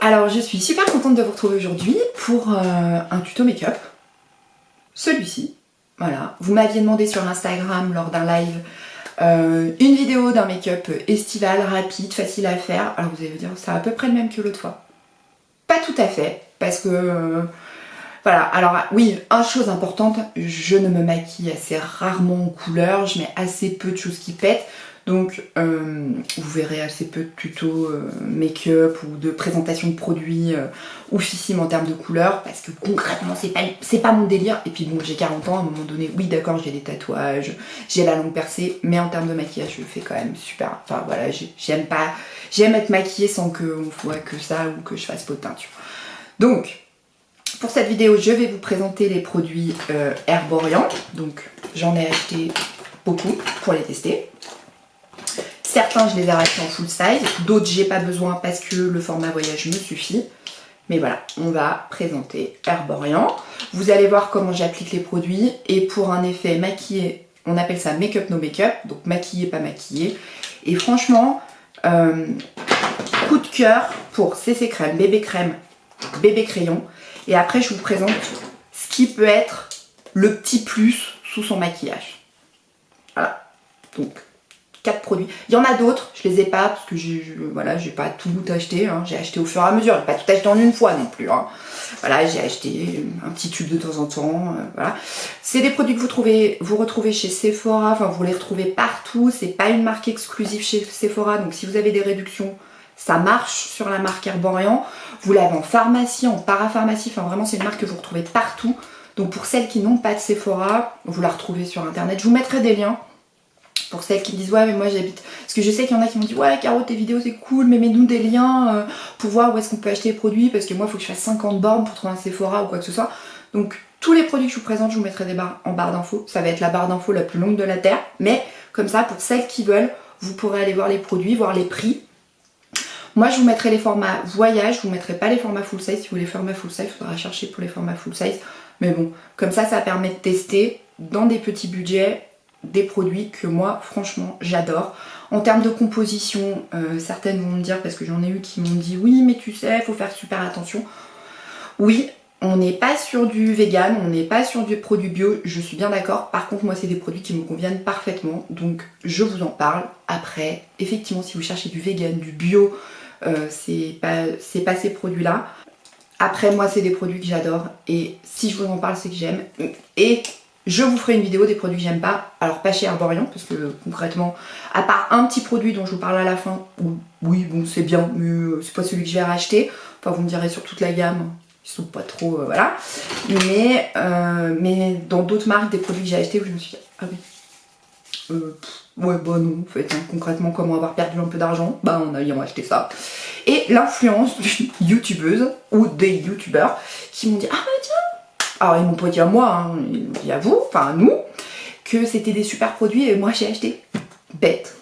Alors je suis super contente de vous retrouver aujourd'hui pour un tuto make-up. Celui-ci, voilà. Vous m'aviez demandé sur Instagram lors d'un live une vidéo d'un make-up estival, rapide, facile à faire. Alors vous allez vous dire, c'est à peu près le même que l'autre fois. Pas tout à fait, parce que... voilà, alors oui, une chose importante, je ne me maquille assez rarement en couleur, je mets assez peu de choses qui pètent, donc vous verrez assez peu de tutos make-up ou de présentation de produits oufissimes en termes de couleur, parce que concrètement c'est pas mon délire, et puis bon j'ai 40 ans, à un moment donné, oui d'accord j'ai des tatouages, j'ai la langue percée, mais en termes de maquillage je fais quand même super, enfin voilà, j'aime être maquillée sans qu'on voit que ça ou que je fasse peau de teinture. Donc, pour cette vidéo, je vais vous présenter les produits Herborian. Donc, j'en ai acheté beaucoup pour les tester. Certains, je les ai achetés en full size. D'autres, j'ai pas besoin parce que le format voyage me suffit. Mais voilà, on va présenter Herborian. Vous allez voir comment j'applique les produits. Et pour un effet maquillé, on appelle ça make-up no make-up. Donc, maquillé, pas maquillé. Et franchement, coup de cœur pour CC Crème, bébé crayon. Et après, je vous présente ce qui peut être le petit plus sous son maquillage. Voilà. Donc, 4 produits. Il y en a d'autres, je les ai pas parce que voilà, j'ai pas tout acheté. Hein. J'ai acheté au fur et à mesure. J'ai pas tout acheté en une fois non plus. Hein. Voilà, j'ai acheté un petit tube de temps en temps. Voilà. C'est des produits que vous retrouvez chez Sephora. Enfin, vous les retrouvez partout. C'est pas une marque exclusive chez Sephora. Donc, si vous avez des réductions, ça marche sur la marque Herborian. Vous l'avez en pharmacie, en parapharmacie, enfin vraiment c'est une marque que vous retrouvez partout. Donc pour celles qui n'ont pas de Sephora, vous la retrouvez sur internet. Je vous mettrai des liens pour celles qui me disent ouais mais moi j'habite... Parce que je sais qu'il y en a qui m'ont dit ouais Caro tes vidéos c'est cool mais mets-nous des liens pour voir où est-ce qu'on peut acheter les produits parce que moi il faut que je fasse 50 bornes pour trouver un Sephora ou quoi que ce soit. Donc tous les produits que je vous présente je vous mettrai des barres en barre d'infos. Ça va être la barre d'infos la plus longue de la terre. Mais comme ça pour celles qui veulent, vous pourrez aller voir les produits, voir les prix. Moi je vous mettrai les formats voyage, je vous mettrai pas les formats full size. Si vous voulez les formats full size, il faudra chercher pour les formats full size. Mais bon, comme ça permet de tester dans des petits budgets des produits que moi franchement j'adore. En termes de composition, certaines vont me dire, parce que j'en ai eu qui m'ont dit oui mais tu sais, il faut faire super attention. Oui, on n'est pas sur du vegan, on n'est pas sur du produit bio, je suis bien d'accord. Par contre moi c'est des produits qui me conviennent parfaitement, donc je vous en parle. Après, effectivement si vous cherchez du vegan, du bio, c'est pas ces produits là. Après moi c'est des produits que j'adore et si je vous en parle c'est que j'aime. Et je vous ferai une vidéo des produits que j'aime pas. Alors pas chez Herborian parce que concrètement, à part un petit produit dont je vous parle à la fin, où oui bon c'est bien mais c'est pas celui que je vais racheter. Enfin vous me direz sur toute la gamme, ils sont pas trop voilà. Mais dans d'autres marques, des produits que j'ai achetés où je me suis dit ah oui. Ouais bah non en fait, hein, concrètement comment avoir perdu un peu d'argent, bah en ayant acheté ça. Et l'influence d'une youtubeuse ou des youtubeurs qui m'ont dit ah bah tiens, alors ils m'ont pas dit à moi, hein, ils m'ont dit à vous, enfin à nous, que c'était des super produits et moi j'ai acheté. Bête.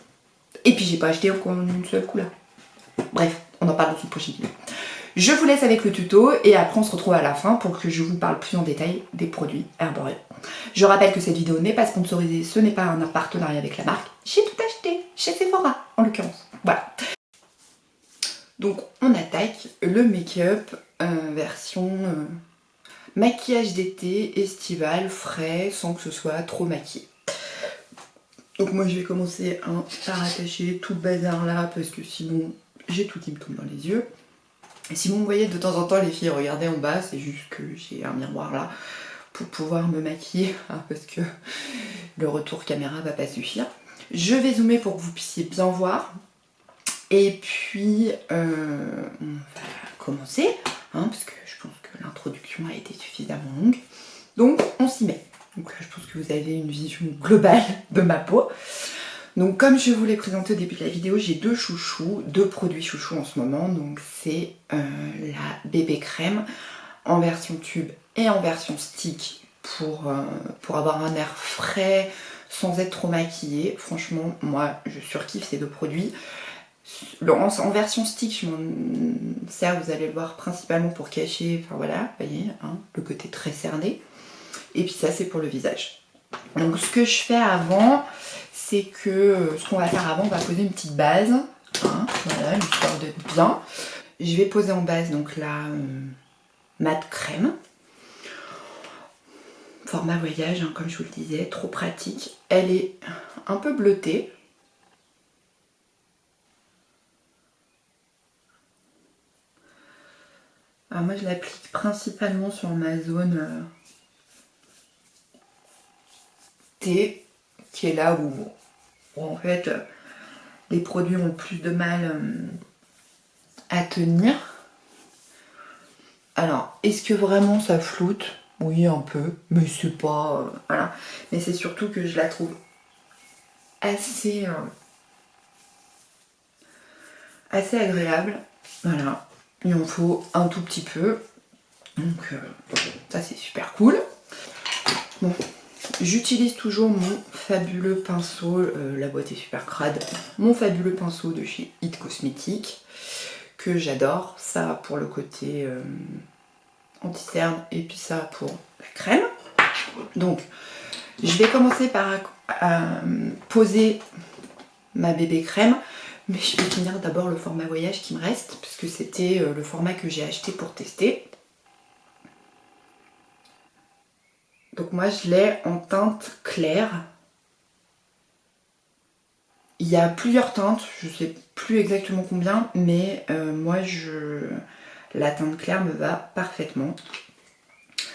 Et puis j'ai pas acheté encore une seule couleur. Bref, on en parle dans une prochaine vidéo. Je vous laisse avec le tuto et après on se retrouve à la fin pour que je vous parle plus en détail des produits Herborian. Je rappelle que cette vidéo n'est pas sponsorisée, ce n'est pas un partenariat avec la marque. J'ai tout acheté chez Sephora en l'occurrence. Voilà. Donc on attaque le make-up version maquillage d'été, estival, frais, sans que ce soit trop maquillé. Donc moi je vais commencer par attacher tout le bazar là parce que sinon j'ai tout qui me tombe dans les yeux. Et si vous me voyez de temps en temps les filles, regardez en bas, c'est juste que j'ai un miroir là pour pouvoir me maquiller hein, parce que le retour caméra va pas suffire. Je vais zoomer pour que vous puissiez bien voir. Et puis on va commencer hein, parce que je pense que l'introduction a été suffisamment longue. Donc on s'y met. Donc là je pense que vous avez une vision globale de ma peau. Donc comme je vous l'ai présenté au début de la vidéo, j'ai deux chouchous, deux produits chouchous en ce moment. Donc c'est la bébé crème en version tube et en version stick pour avoir un air frais sans être trop maquillée. Franchement, moi je surkiffe ces deux produits. En version stick, je m'en sers, vous allez le voir, principalement pour cacher, enfin voilà, vous voyez, hein, le côté très cerné. Et puis ça c'est pour le visage. Donc ce que je fais avant, c'est que ce qu'on va faire avant, on va poser une petite base, hein, voilà, histoire d'être bien. je vais poser en base donc la mat crème. Format voyage, hein, comme je vous le disais, trop pratique. Elle est un peu bleutée. Alors moi je l'applique principalement sur ma zone T, qui est là où en fait les produits ont le plus de mal à tenir. Alors, est-ce que vraiment ça floute? Oui, un peu, mais c'est pas... voilà. Mais c'est surtout que je la trouve assez agréable. Voilà. Il en faut un tout petit peu. Donc, ça c'est super cool. Bon, j'utilise toujours mon fabuleux pinceau. La boîte est super crade. Mon fabuleux pinceau de chez It Cosmetics, que j'adore. Ça pour le côté anti-cerne et puis ça pour la crème. Donc, je vais commencer par poser ma bébé crème, mais je vais finir d'abord le format voyage qui me reste, puisque c'était le format que j'ai acheté pour tester. Donc moi je l'ai en teinte claire. Il y a plusieurs teintes, je sais plus exactement combien, mais moi la teinte claire me va parfaitement.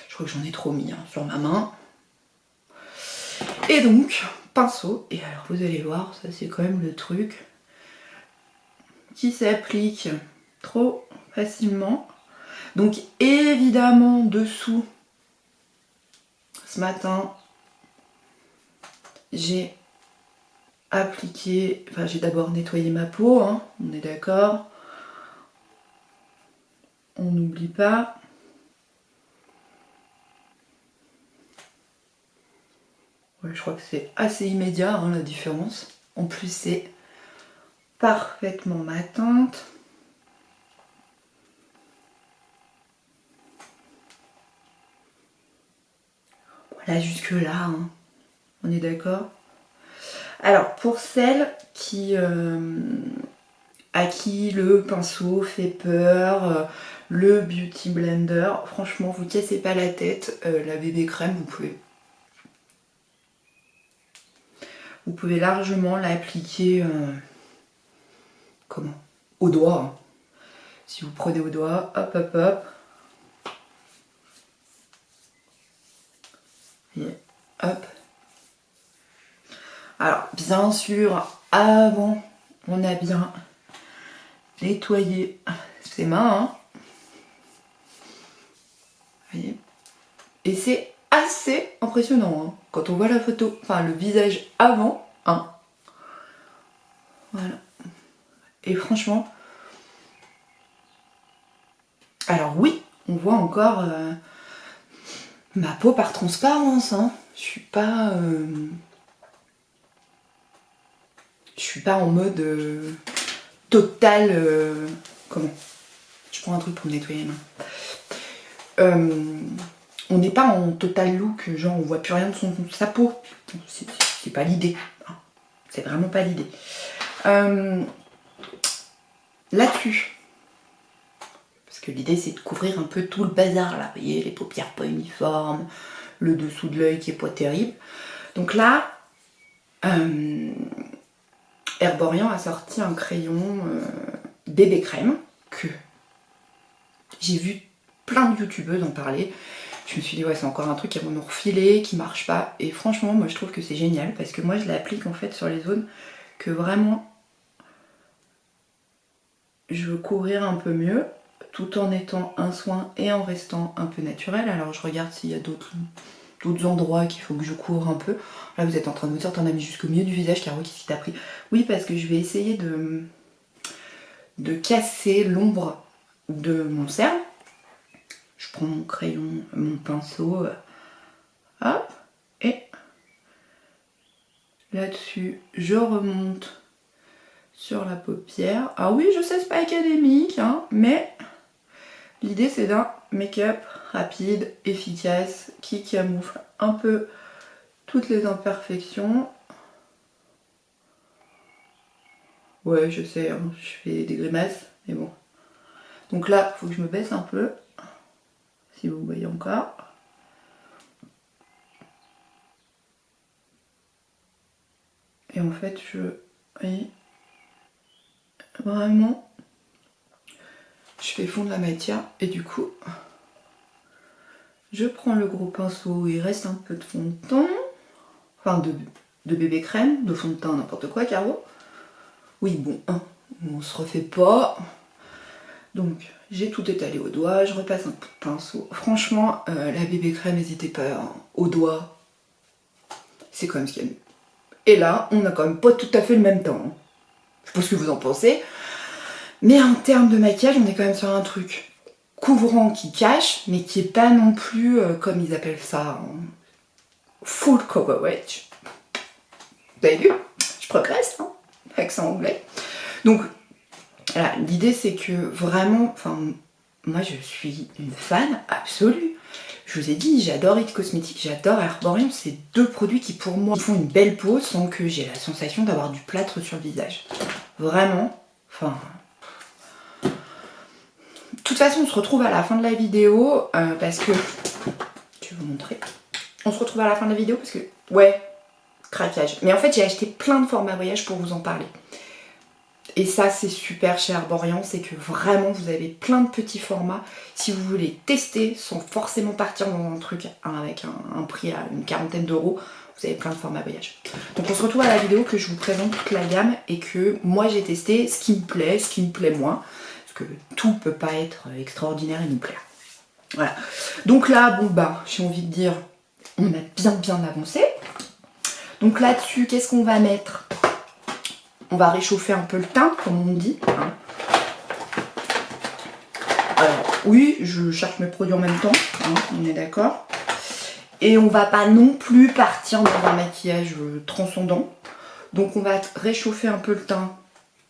Je crois que j'en ai trop mis hein, sur ma main. Et donc, pinceau, et alors vous allez voir, ça c'est quand même le truc qui s'applique trop facilement. Donc évidemment dessous, ce matin, j'ai appliqué, enfin j'ai d'abord nettoyé ma peau, hein, on est d'accord. On n'oublie pas. Ouais, je crois que c'est assez immédiat hein, la différence. En plus c'est parfaitement matante. Voilà jusque là, hein. On est d'accord. Alors pour celles qui à qui le pinceau fait peur, le beauty blender, franchement vous cassez pas la tête, la bébé crème vous pouvez largement l'appliquer comment? Au doigt. Hein. Si vous prenez au doigt, hop hop hop. Et hop. Alors bien sûr, avant on a bien nettoyé ses mains. Hein. Vous voyez. Et c'est assez impressionnant hein, quand on voit la photo, enfin le visage avant. Hein. Voilà. Et franchement, alors oui, on voit encore ma peau par transparence. Hein. Je suis pas en mode total. Comment? Je prends un truc pour me nettoyer les mains. On n'est pas en total look, genre on voit plus rien de sa peau. C'est pas l'idée. Hein. C'est vraiment pas l'idée. Là-dessus. Parce que l'idée c'est de couvrir un peu tout le bazar là. Vous voyez, les paupières pas uniformes, le dessous de l'œil qui est pas terrible. Donc là, Herborian a sorti un crayon bébé crème que j'ai vu plein de youtubeuses en parler. Je me suis dit ouais c'est encore un truc qui vont nous refiler, qui marche pas. Et franchement moi je trouve que c'est génial parce que moi je l'applique en fait sur les zones que vraiment je veux couvrir un peu mieux tout en étant un soin et en restant un peu naturel. Alors je regarde s'il y a d'autres endroits qu'il faut que je couvre un peu. Là vous êtes en train de vous dire t'en as mis jusqu'au milieu du visage car oui qu'est-ce qui t'a pris? Oui parce que je vais essayer de casser l'ombre de mon cerne. Je prends mon crayon, mon pinceau, hop, et là-dessus je remonte sur la paupière. Ah oui je sais c'est pas académique hein, mais l'idée c'est d'un make-up rapide, efficace, qui camoufle un peu toutes les imperfections. Ouais je sais, hein, je fais des grimaces, mais bon. Donc là, il faut que je me baisse un peu, si vous voyez encore. Et en fait, vous voyez, vraiment, je fais fondre la matière et du coup, je prends le gros pinceau où il reste un peu de fond de teint, enfin de bébé crème, de fond de teint, n'importe quoi, Caro. Oui, bon, hein, on se refait pas. Donc, j'ai tout étalé au doigt, je repasse un coup de pinceau. Franchement, la bébé crème, n'hésitez pas, hein, au doigt, c'est quand même ce qu'il y a de mieux. Et là, on n'a quand même pas tout à fait le même temps. Hein. Je sais pas ce que vous en pensez. Mais en termes de maquillage, on est quand même sur un truc couvrant qui cache, mais qui est pas non plus, comme ils appellent ça, full coverage. Vous avez vu? Je progresse, hein, accent anglais. Donc, voilà, l'idée c'est que vraiment, enfin, moi je suis une fan absolue. Je vous ai dit, j'adore It Cosmetics, j'adore Herborium, c'est deux produits qui pour moi font une belle peau sans que j'ai la sensation d'avoir du plâtre sur le visage. Vraiment, enfin... De toute façon, on se retrouve à la fin de la vidéo parce que... Je vais vous montrer. On se retrouve à la fin de la vidéo parce que... Ouais, craquage. Mais en fait, j'ai acheté plein de formats voyage pour vous en parler. Et ça, c'est super chez Herborian, c'est que vraiment, vous avez plein de petits formats. Si vous voulez tester sans forcément partir dans un truc avec un prix à une quarantaine d'euros, vous avez plein de formats voyage. Donc on se retrouve à la vidéo que je vous présente toute la gamme et que moi j'ai testé ce qui me plaît, ce qui me plaît moins. Parce que tout peut pas être extraordinaire et nous plaire. Voilà. Donc là, bon bah, j'ai envie de dire, on a bien avancé. Donc là-dessus, qu'est-ce qu'on va mettre ? On va réchauffer un peu le teint, comme on dit. Alors, oui, je cherche mes produits en même temps, hein, on est d'accord. Et on va pas non plus partir dans un maquillage transcendant. Donc on va réchauffer un peu le teint.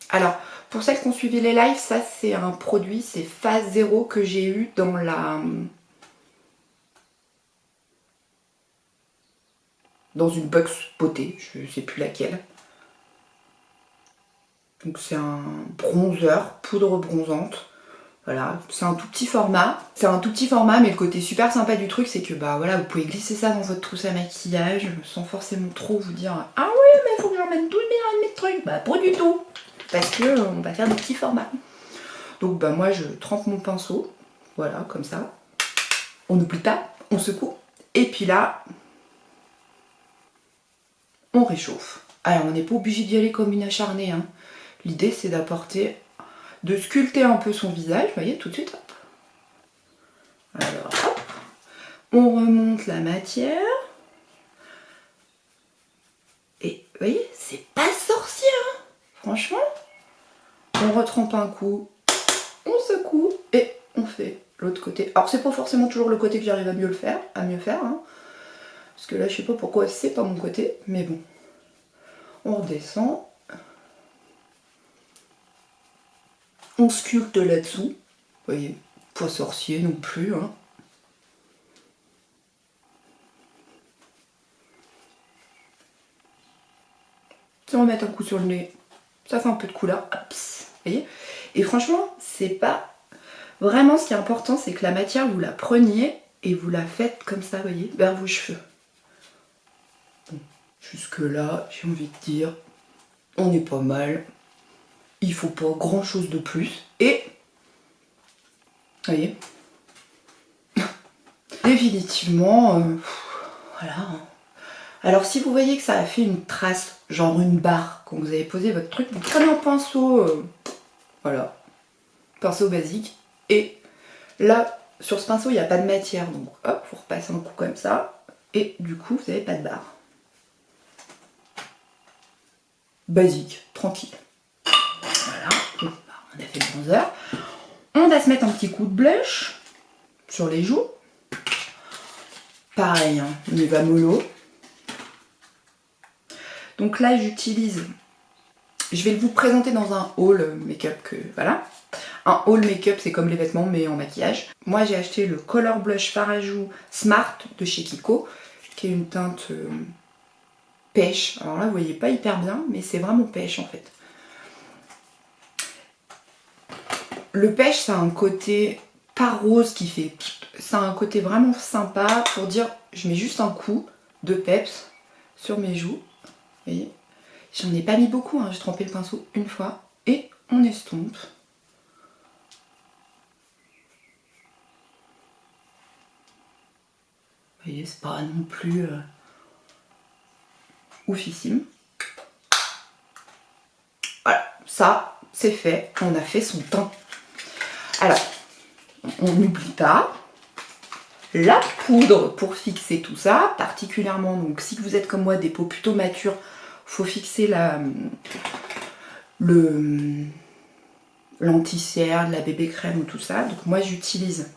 Alors, pour celles qui ont suivi les lives, ça c'est un produit, c'est Phase 0 que j'ai eu dans une box beauté, je sais plus laquelle. Donc c'est un bronzer, poudre bronzante. Voilà, c'est un tout petit format. C'est un tout petit format, mais le côté super sympa du truc, c'est que bah voilà, vous pouvez glisser ça dans votre trousse à maquillage sans forcément trop vous dire ah oui, mais il faut que j'emmène 12 000 de trucs. Bah pas du tout, parce que on va faire des petits formats. Donc bah moi je trempe mon pinceau, voilà, comme ça. On n'oublie pas, on secoue. Et puis là, on réchauffe. Alors on n'est pas obligé d'y aller comme une acharnée, hein. L'idée c'est de sculpter un peu son visage, vous voyez, tout de suite. Hop. Alors, hop. On remonte la matière. Et, vous voyez, c'est pas sorcier, hein. Franchement. On retrempe un coup, on secoue et on fait l'autre côté. Alors, c'est pas forcément toujours le côté que j'arrive à mieux faire, hein. Parce que là, je sais pas pourquoi c'est pas mon côté, mais bon. On redescend. On sculpte là-dessous. Vous voyez, pas sorcier non plus, hein. Si on met un coup sur le nez, ça fait un peu de couleur. Hop, vous voyez. Et franchement, c'est pas... Vraiment, ce qui est important, c'est que la matière, vous la preniez et vous la faites comme ça, vous voyez, vers vos cheveux. Bon, jusque là, j'ai envie de dire, on est pas mal. Il faut pas grand chose de plus. Et, vous voyez, définitivement, voilà. Alors si vous voyez que ça a fait une trace, genre une barre, quand vous avez posé votre truc, vous prenez un pinceau, voilà, pinceau basique. Et là, sur ce pinceau, il n'y a pas de matière, donc hop, vous repassez un coup comme ça. Et du coup, vous n'avez pas de barre. Basique, tranquille. Voilà, donc, on a fait le bronzer. On va se mettre un petit coup de blush sur les joues. Pareil, hein, on y va mollo. Donc là, j'utilise... Je vais vous présenter dans un haul make-up que... Voilà. Un haul make-up, c'est comme les vêtements, mais en maquillage. Moi, j'ai acheté le Color Blush Fard à joues Smart de chez Kiko, qui est une teinte pêche. Alors là, vous voyez pas hyper bien, mais c'est vraiment pêche, en fait. Le pêche, ça a un côté pas rose qui fait... Ça a un côté vraiment sympa pour dire, je mets juste un coup de peps sur mes joues. Vous voyez, j'en ai pas mis beaucoup, hein. J'ai trempé le pinceau une fois et on estompe. Vous voyez, c'est pas non plus oufissime. Voilà, ça c'est fait, on a fait son teint. Alors, on n'oublie pas la poudre pour fixer tout ça, particulièrement, donc si vous êtes comme moi des peaux plutôt matures, faut fixer l'anti-cerne, la bébé crème ou tout ça. Donc moi j'utilise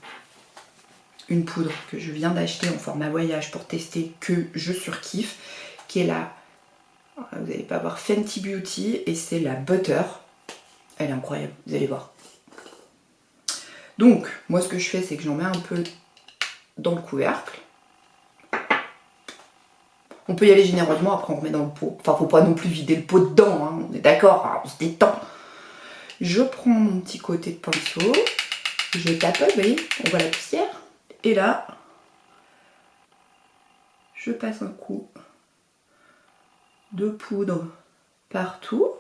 une poudre que je viens d'acheter en format voyage pour tester, que je surkiffe, qui est la, vous n'allez pas voir, Fenty Beauty, et c'est la Butter. Elle est incroyable, vous allez voir. Donc moi ce que je fais, c'est que j'en mets un peu dans le couvercle. On peut y aller généreusement, après on remet dans le pot. Enfin, faut pas non plus vider le pot dedans, hein, on est d'accord, on se détend. Je prends mon petit côté de pinceau, je tapote, vous voyez, on voit la poussière. Et là, je passe un coup de poudre partout.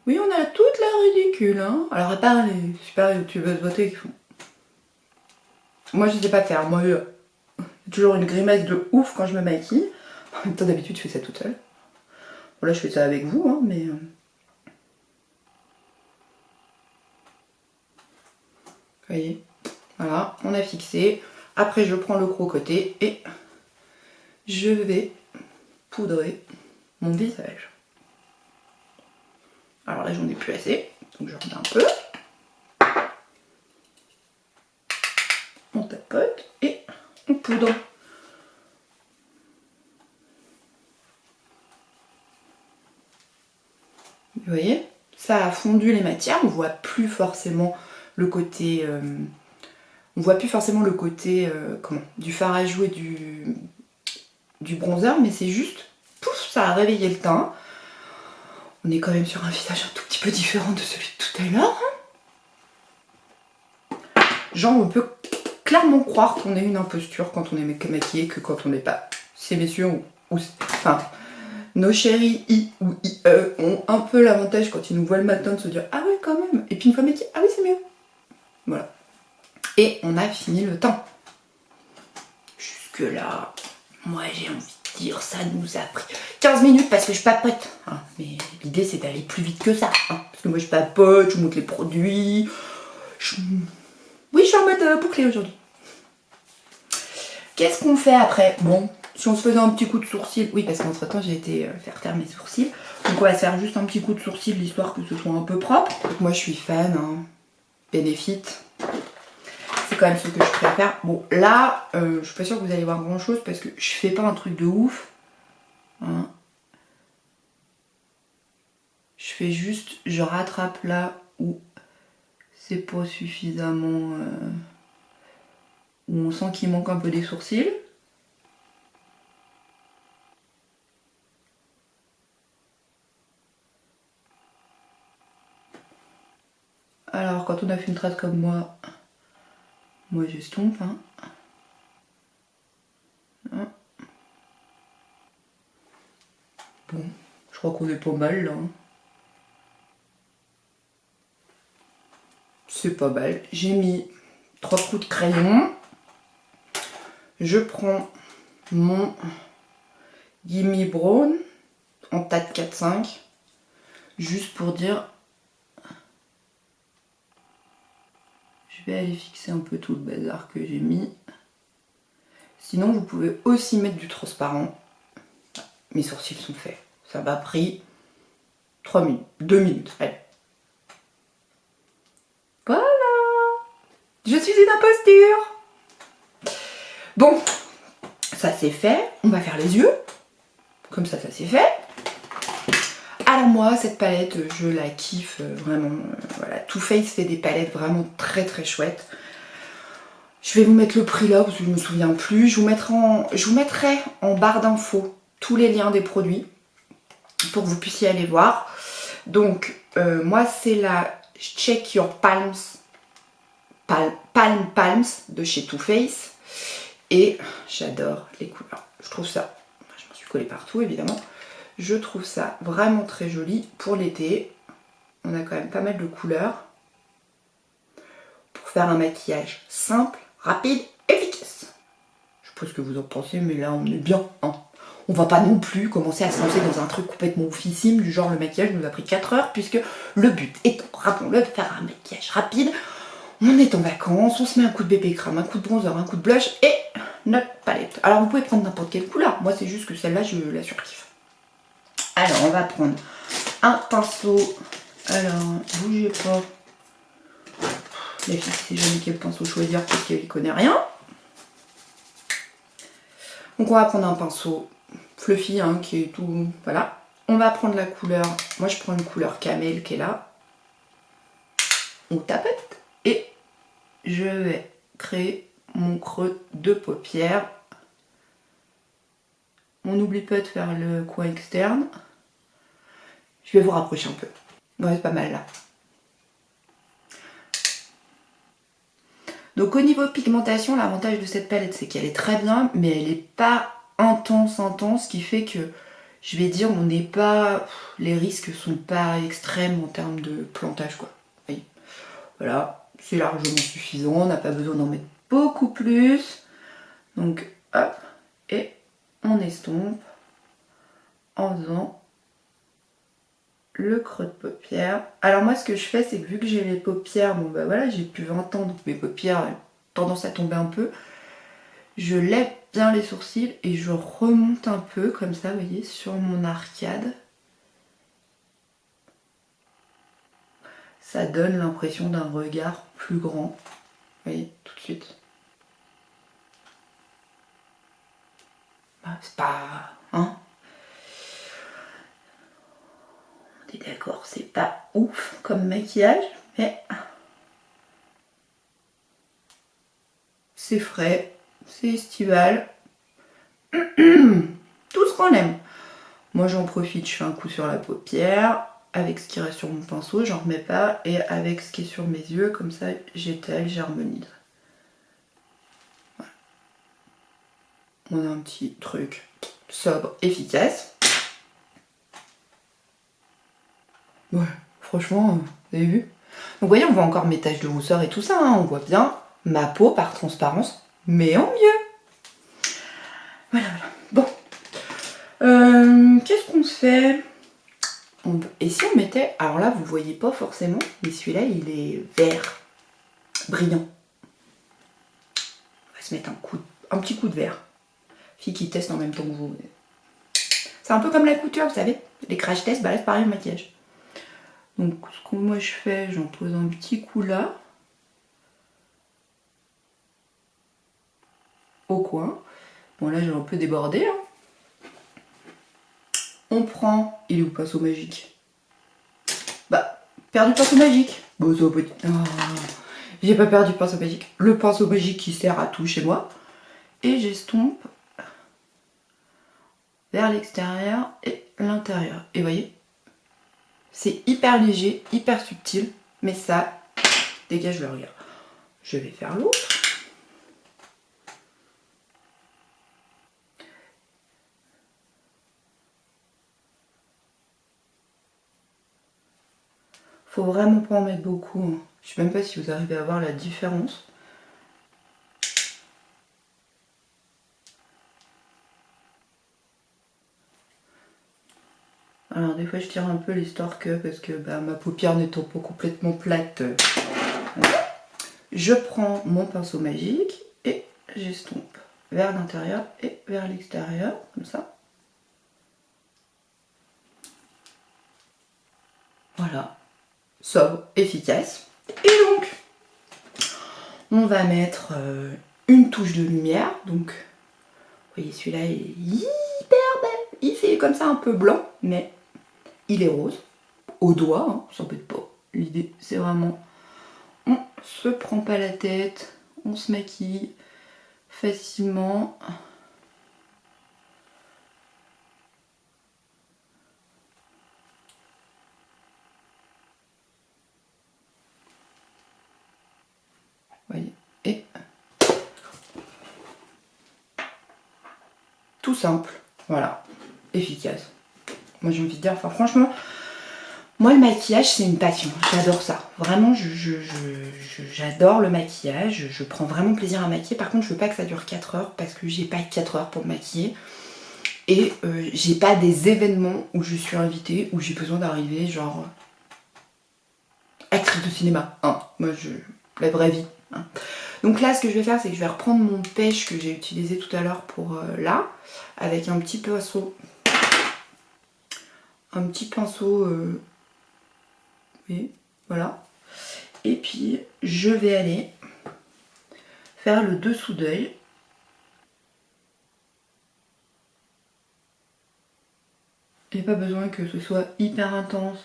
Oui, on a toute la ridicule, hein. Alors à part les super youtubeuses beauté qui font... Moi je sais pas faire, moi j'ai toujours une grimace de ouf quand je me maquille. En même temps d'habitude je fais ça toute seule. Bon là je fais ça avec vous, hein, mais... Vous voyez, voilà, on a fixé. Après je prends le gros côté et je vais poudrer mon visage. Alors là j'en ai plus assez, donc je remets un peu. On tapote et on poudre. Vous voyez, ça a fondu les matières, on voit plus forcément le côté... on voit plus forcément le côté du fard à joues et du bronzer, mais c'est juste, pouf, ça a réveillé le teint. On est quand même sur un visage un tout petit peu différent de celui de tout à l'heure. Genre, on peut clairement croire qu'on est une imposture quand on est maquillé que quand on n'est pas. Ces messieurs enfin, nos chéris I ou IE ont un peu l'avantage quand ils nous voient le matin de se dire « Ah ouais, quand même !» Et puis une fois maquillé, « Ah oui, c'est mieux !» Voilà. Et on a fini le teint. Jusque là, moi j'ai envie de dire, ça nous a pris 15 minutes parce que je papote. Hein. Mais l'idée c'est d'aller plus vite que ça. Hein. Parce que moi je papote, je vous montre les produits. Oui, je suis en mode bouclé aujourd'hui. Qu'est-ce qu'on fait après? Bon, si on se faisait un petit coup de sourcil, oui parce qu'entre temps j'ai été faire taire mes sourcils. Donc on va se faire juste un petit coup de sourcil, l'histoire que ce soit un peu propre. Donc moi je suis fan, hein. Benefit. C'est quand même ce que je préfère. Bon là, je suis pas sûre que vous allez voir grand chose parce que je fais pas un truc de ouf. Hein. Je fais juste, je rattrape là où c'est pas suffisamment... où on sent qu'il manque un peu des sourcils. Alors quand on a fait une trace comme moi j'estompe. Hein. Hein. Bon, je crois qu'on est pas mal là. Hein. C'est pas mal. J'ai mis 3 coups de crayon. Je prends mon Gimme Brown en tas de 4-5. Juste pour dire... Je vais aller fixer un peu tout le bazar que j'ai mis. Sinon, vous pouvez aussi mettre du transparent. Mes sourcils sont faits. Ça m'a pris 3 minutes, 2 minutes. Allez. Voilà. Je suis une imposture. Bon, ça c'est fait. On va faire les yeux. Comme ça c'est fait. Alors moi, cette palette, je la kiffe vraiment. Voilà, Too Faced fait des palettes vraiment très très chouettes. Je vais vous mettre le prix là parce que je me souviens plus. Je vous mettrai en barre d'infos tous les liens des produits pour que vous puissiez aller voir. Donc moi c'est la Check Your Palms, Palms de chez Too Faced. Et j'adore les couleurs. Je trouve ça, je m'en suis collée partout évidemment. Je trouve ça vraiment très joli pour l'été. On a quand même pas mal de couleurs. Pour faire un maquillage simple, rapide, efficace. Je sais pas ce que vous en pensez, mais là on est bien. Hein. On va pas non plus commencer à se lancer dans un truc complètement oufissime, du genre le maquillage nous a pris 4 heures, puisque le but étant, rappelons-le, de faire un maquillage rapide. On est en vacances, on se met un coup de bébé crème, un coup de bronzer, un coup de blush et notre palette. Alors vous pouvez prendre n'importe quelle couleur, moi c'est juste que celle-là je la surkiffe. Alors on va prendre un pinceau, alors bougez pas. La fille sait jamais quel pinceau choisir parce qu'elle y connaît rien. Donc on va prendre un pinceau fluffy hein, qui est tout, voilà. On va prendre la couleur, moi je prends une couleur camel qui est là. On tapote et je vais créer mon creux de paupière. On n'oublie pas de faire le coin externe. Je vais vous rapprocher un peu. Ouais, c'est pas mal là. Donc au niveau pigmentation, l'avantage de cette palette, c'est qu'elle est très bien, mais elle n'est pas intense, ce qui fait que, je vais dire, on n'est pas... Les risques sont pas extrêmes en termes de plantage, quoi. Oui. Voilà, c'est largement suffisant, on n'a pas besoin d'en mettre beaucoup plus. Donc, hop, et on estompe en faisant le creux de paupière. Alors moi ce que je fais c'est que vu que j'ai les paupières, bon bah voilà j'ai plus 20 ans donc mes paupières ont tendance à tomber un peu. Je lève bien les sourcils et je remonte un peu comme ça vous voyez sur mon arcade. Ça donne l'impression d'un regard plus grand. Vous voyez tout de suite. Bah, c'est pas... Hein, on est d'accord, c'est pas ouf comme maquillage, mais c'est frais, c'est estival. Tout ce qu'on aime. Moi j'en profite, je fais un coup sur la paupière, avec ce qui reste sur mon pinceau, j'en remets pas, et avec ce qui est sur mes yeux, comme ça j'étale, j'harmonise. Voilà. On a un petit truc sobre, efficace. Ouais, franchement, vous avez vu? Donc vous voyez, on voit encore mes taches de rousseur et tout ça, hein, on voit bien ma peau par transparence, mais en mieux. Voilà, voilà. Bon. Qu'est-ce qu'on fait? Et si on mettait... Alors là, vous ne voyez pas forcément, mais celui-là, il est vert, brillant. On va se mettre un petit coup de vert. Fille qui teste en même temps que vous. C'est un peu comme la couture, vous savez. Les crash tests, bah là, c'est pareil au maquillage. Donc, ce que moi je fais, j'en pose un petit coup là. Au coin. Bon, là, j'ai un peu débordé. Hein. On prend... Il est où le pinceau magique? Bah, perdu le pinceau magique. Bon, ça va pas... Oh, j'ai pas perdu le pinceau magique. Le pinceau magique qui sert à tout chez moi. Et j'estompe vers l'extérieur et l'intérieur. Et vous voyez, c'est hyper léger, hyper subtil, mais ça dégage le regard. Je vais faire l'autre. Faut vraiment pas en mettre beaucoup. Hein. Je sais même pas si vous arrivez à voir la différence. Alors des fois je tire un peu l'histoire que parce que bah, ma paupière n'étant pas complètement plate. Voilà. Je prends mon pinceau magique et j'estompe vers l'intérieur et vers l'extérieur, comme ça. Voilà, sobre, efficace. Et donc, on va mettre une touche de lumière. Donc, vous voyez, celui-là est hyper belle. Il fait comme ça un peu blanc, mais il est rose. Au doigt, hein, on s'embête pas. L'idée, c'est vraiment, on se prend pas la tête, on se maquille facilement. tout simple, voilà, efficace. Moi j'ai envie de dire, enfin franchement, moi le maquillage c'est une passion, j'adore ça. Vraiment, j'adore le maquillage, je prends vraiment plaisir à maquiller. Par contre, je veux pas que ça dure 4 heures parce que j'ai pas 4 heures pour me maquiller. Et j'ai pas des événements où je suis invitée, où j'ai besoin d'arriver genre actrice de cinéma, hein. Moi la vraie vie, hein. Donc là ce que je vais faire c'est que je vais reprendre mon pêche que j'ai utilisé tout à l'heure pour là, avec un petit pinceau, oui, voilà. Et puis je vais aller faire le dessous d'œil. Il n'y a pas besoin que ce soit hyper intense.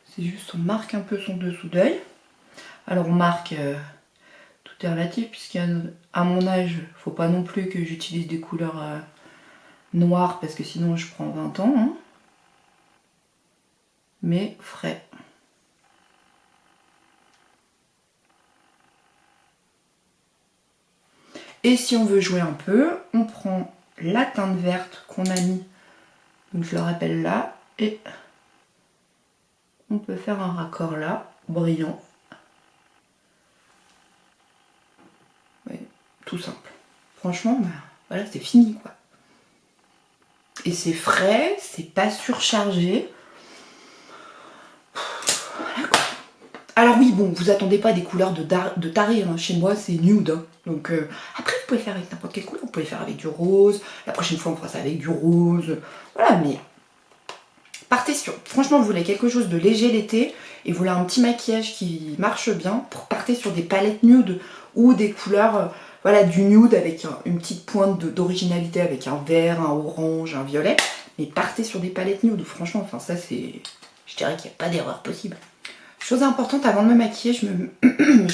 C'est juste on marque un peu son dessous d'œil. Alors on marque, tout est relatif puisqu'à mon âge, faut pas non plus que j'utilise des couleurs noires parce que sinon je prends 20 ans, hein. Mais frais. Et si on veut jouer un peu, on prend la teinte verte qu'on a mis, donc je le rappelle là, et on peut faire un raccord là, brillant. Ouais, tout simple. Franchement, bah, voilà, c'est fini quoi. Et c'est frais, c'est pas surchargé. Voilà quoi. Alors oui, bon, vous attendez pas des couleurs de taré, hein. Chez moi c'est nude, hein. Donc après vous pouvez faire avec n'importe quelle couleur, vous pouvez faire avec du rose, la prochaine fois on fera ça avec du rose, voilà, mais partez sur, franchement vous voulez quelque chose de léger l'été, et vous voulez un petit maquillage qui marche bien, partez sur des palettes nude, ou des couleurs, voilà, du nude avec une petite pointe d'originalité, avec un vert, un orange, un violet, mais partez sur des palettes nude, franchement, enfin ça c'est, je dirais qu'il n'y a pas d'erreur possible. Chose importante, avant de me maquiller, je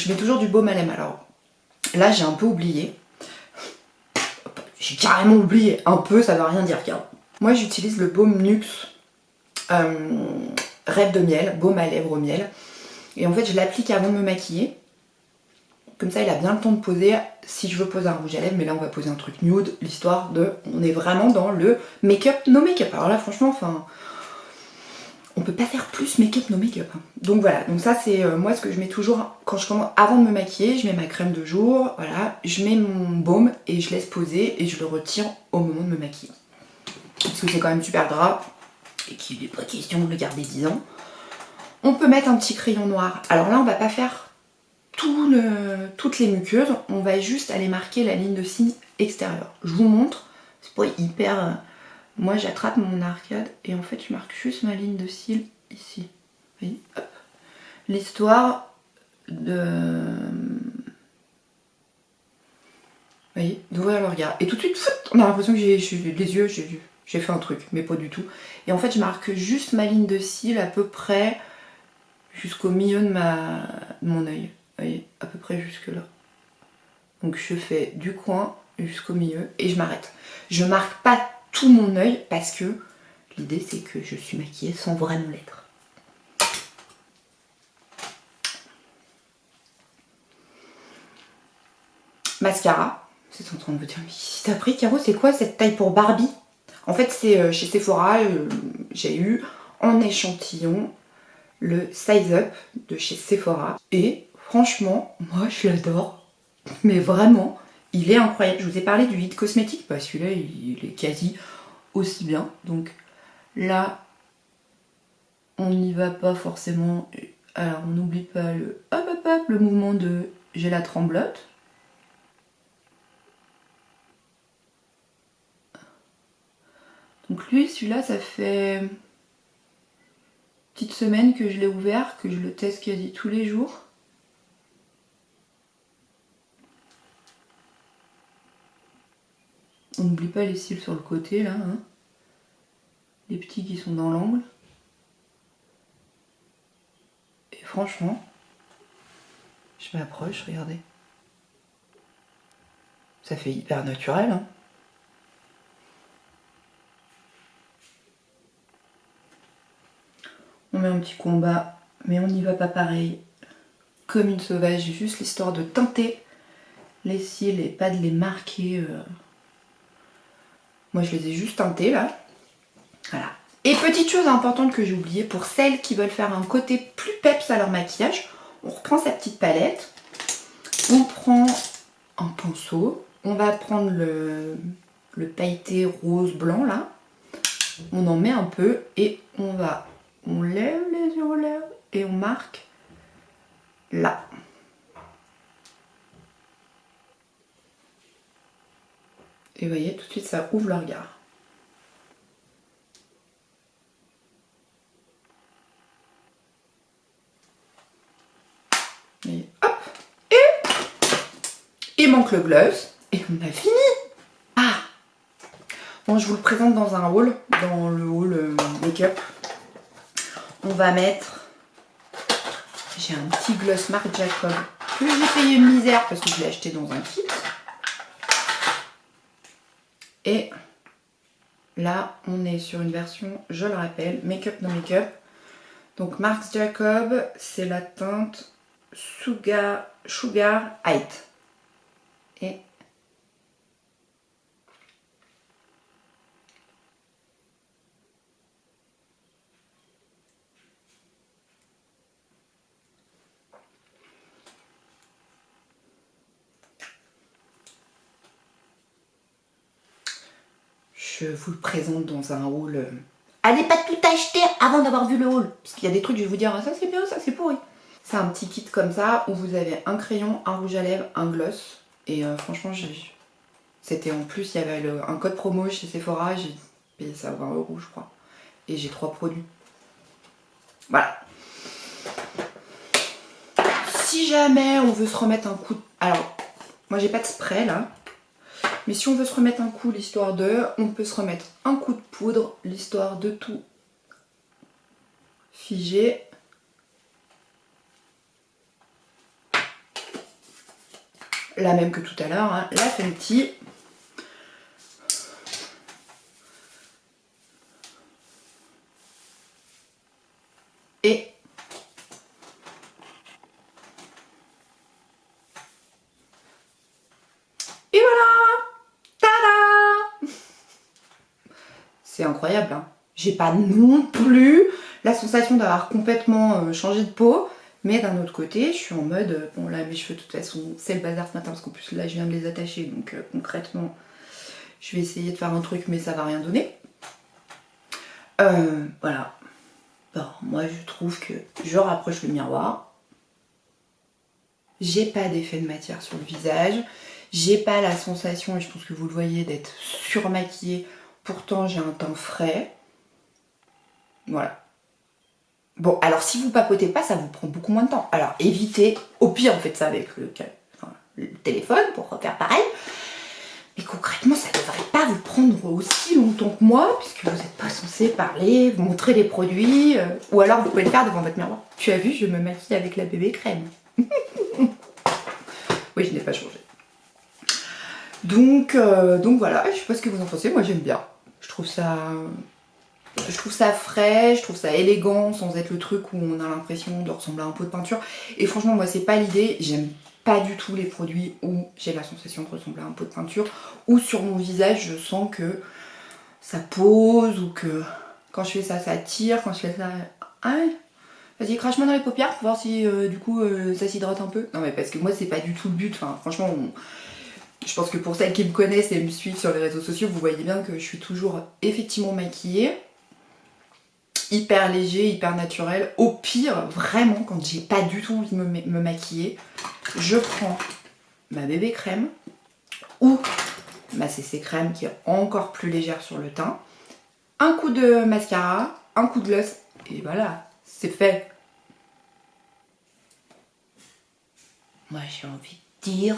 mets toujours du baume à lèvres. Alors là, j'ai un peu oublié. J'ai carrément oublié. Un peu, ça veut rien dire, regarde. Moi, j'utilise le baume Nuxe Rêve de miel, baume à lèvres au miel. Et en fait, je l'applique avant de me maquiller. Comme ça, il a bien le temps de poser. Si je veux poser un rouge à lèvres, mais là, on va poser un truc nude. L'histoire de... On est vraiment dans le make-up, no make-up. Alors là, franchement, enfin... On peut pas faire plus make-up, no make-up. Donc voilà, donc ça c'est moi ce que je mets toujours quand je commence, avant de me maquiller, je mets ma crème de jour, voilà, je mets mon baume et je laisse poser et je le retire au moment de me maquiller. Parce que c'est quand même super gras et qu'il n'est pas question de le garder 10 ans. On peut mettre un petit crayon noir. Alors là on va pas faire toutes les muqueuses, on va juste aller marquer la ligne de signe extérieure. Je vous montre, c'est pas hyper... Moi j'attrape mon arcade et en fait je marque juste ma ligne de cils ici. Vous voyez, hop. L'histoire de... Vous voyez, d'ouvrir le regard. Et tout de suite, on a l'impression que j'ai les yeux, j'ai fait un truc, mais pas du tout. Et en fait je marque juste ma ligne de cils à peu près jusqu'au milieu de mon œil. Vous voyez, à peu près jusque là. Donc je fais du coin jusqu'au milieu et je m'arrête. Je marque pas tout mon œil parce que l'idée c'est que je suis maquillée sans vraiment l'être. Mascara, c'est en train de vous dire, mais si t'as pris Caro, c'est quoi cette taille pour Barbie? En fait c'est chez Sephora, j'ai eu en échantillon le Size Up de chez Sephora et franchement, moi je l'adore, mais vraiment, il est incroyable. Je vous ai parlé du Hit Cosmétique, bah celui-là il est quasi aussi bien. Donc là, on n'y va pas forcément. Alors on n'oublie pas le hop hop hop, le mouvement de j'ai la tremblote. Donc lui, celui-là, ça fait une petite semaine que je l'ai ouvert, que je le teste quasi tous les jours. On n'oublie pas les cils sur le côté là, hein. Les petits qui sont dans l'angle. Et franchement, je m'approche, regardez. Ça fait hyper naturel, hein. On met un petit combat, mais on n'y va pas pareil, comme une sauvage, juste l'histoire de teinter les cils et pas de les marquer. Moi je les ai juste teintés là. Voilà. Et petite chose importante que j'ai oublié, pour celles qui veulent faire un côté plus peps à leur maquillage, on reprend sa petite palette, on prend un pinceau, on va prendre le pailleté rose blanc là, on en met un peu et on lève les yeux aux lèvres et on marque là. Et vous voyez, tout de suite ça ouvre le regard. Et hop, et il manque le gloss et on a fini. Ah, bon, je vous le présente dans un haul, dans le haul make-up. On va mettre, j'ai un petit gloss Marc Jacob que j'ai payé une misère parce que je l'ai acheté dans un kit. Et là, on est sur une version, je le rappelle, make-up no make-up. Donc Marc Jacob, c'est la teinte Sugar Height. Et je vous le présente dans un haul. Allez pas tout acheter avant d'avoir vu le haul. Parce qu'il y a des trucs, je vais vous dire, ça c'est bien, ça c'est pourri. C'est un petit kit comme ça où vous avez un crayon, un rouge à lèvres, un gloss. Et franchement, c'était en plus, il y avait un code promo chez Sephora, j'ai payé ça 20 € je crois. Et j'ai 3 produits. Voilà. Si jamais on veut se remettre un coup de... Alors, moi j'ai pas de spray là. Mais si on veut se remettre un coup l'histoire de... On peut se remettre un coup de poudre, l'histoire de tout figer. La même que tout à l'heure, hein, la Fenty. Et voilà! Tada! C'est incroyable, hein. J'ai pas non plus la sensation d'avoir complètement changé de peau. Mais d'un autre côté, je suis en mode, bon là mes cheveux de toute façon c'est le bazar ce matin parce qu'en plus là je viens de les attacher donc concrètement je vais essayer de faire un truc mais ça va rien donner. Voilà. Bon, moi je trouve que je rapproche le miroir. J'ai pas d'effet de matière sur le visage. J'ai pas la sensation, et je pense que vous le voyez, d'être surmaquillée. Pourtant j'ai un teint frais. Voilà. Bon, alors si vous papotez pas, ça vous prend beaucoup moins de temps. Alors évitez, au pire, faites ça avec le téléphone pour refaire pareil. Mais concrètement, ça devrait pas vous prendre aussi longtemps que moi, puisque vous n'êtes pas censé parler, vous montrer les produits, ou alors vous pouvez le faire devant votre miroir. Tu as vu, je me maquille avec la bébé crème. Oui, je n'ai pas changé. Donc voilà, je sais pas ce que vous en pensez, moi j'aime bien. Je trouve ça frais, je trouve ça élégant sans être le truc où on a l'impression de ressembler à un pot de peinture. Et franchement, moi c'est pas l'idée, j'aime pas du tout les produits où j'ai la sensation de ressembler à un pot de peinture, ou sur mon visage je sens que ça pose, ou que quand je fais ça, ça tire, quand je fais ça... Ah ouais, vas-y crache-moi dans les paupières pour voir si du coup ça s'hydrate un peu. Non mais parce que moi c'est pas du tout le but, enfin franchement... Je pense que pour celles qui me connaissent et me suivent sur les réseaux sociaux, vous voyez bien que je suis toujours effectivement maquillée. Hyper léger, hyper naturel. Au pire, vraiment, quand j'ai pas du tout envie de me maquiller, je prends ma bébé crème ou ma CC crème qui est encore plus légère sur le teint. Un coup de mascara, un coup de gloss et voilà, c'est fait. Moi j'ai envie de dire...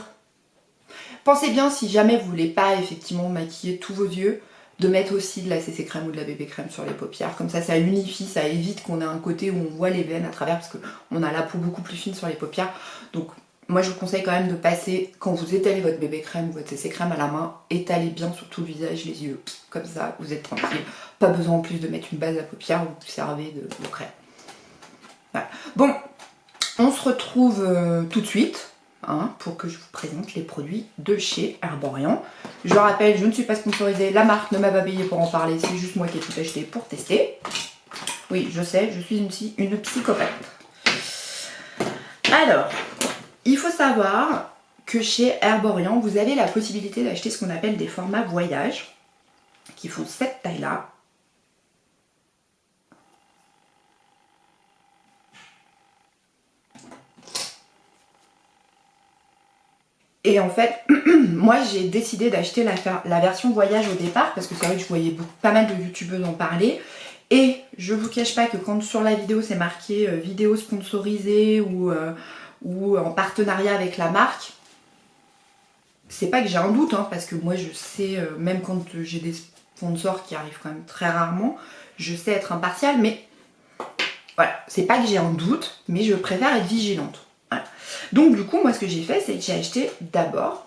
Pensez bien, si jamais vous voulez pas effectivement maquiller tous vos yeux, de mettre aussi de la CC crème ou de la bébé crème sur les paupières. Comme ça unifie, ça évite qu'on ait un côté où on voit les veines à travers parce qu'on a la peau beaucoup plus fine sur les paupières. Donc moi je vous conseille quand même de passer, quand vous étalez votre bébé crème ou votre CC crème à la main, étalez bien sur tout le visage, les yeux. Comme ça, vous êtes tranquille. Pas besoin en plus de mettre une base à paupières, vous vous servez de vos crèmes. Voilà. Bon, on se retrouve tout de suite. hein, pour que je vous présente les produits de chez Herborian. Je rappelle, je ne suis pas sponsorisée, la marque ne m'a pas payé pour en parler, c'est juste moi qui ai tout acheté pour tester. Oui, je sais, je suis une psychopathe. Alors, il faut savoir que chez Herborian, vous avez la possibilité d'acheter ce qu'on appelle des formats voyage, qui font cette taille-là. Et en fait, moi j'ai décidé d'acheter la version voyage au départ, parce que c'est vrai que je voyais pas mal de youtubeuses en parler. Et je vous cache pas que quand sur la vidéo c'est marqué vidéo sponsorisée ou en partenariat avec la marque, c'est pas que j'ai un doute, hein, parce que moi je sais, même quand j'ai des sponsors qui arrivent quand même très rarement, je sais être impartiale, mais voilà, c'est pas que j'ai un doute, mais je préfère être vigilante. Voilà. Donc du coup, moi ce que j'ai fait, c'est que j'ai acheté d'abord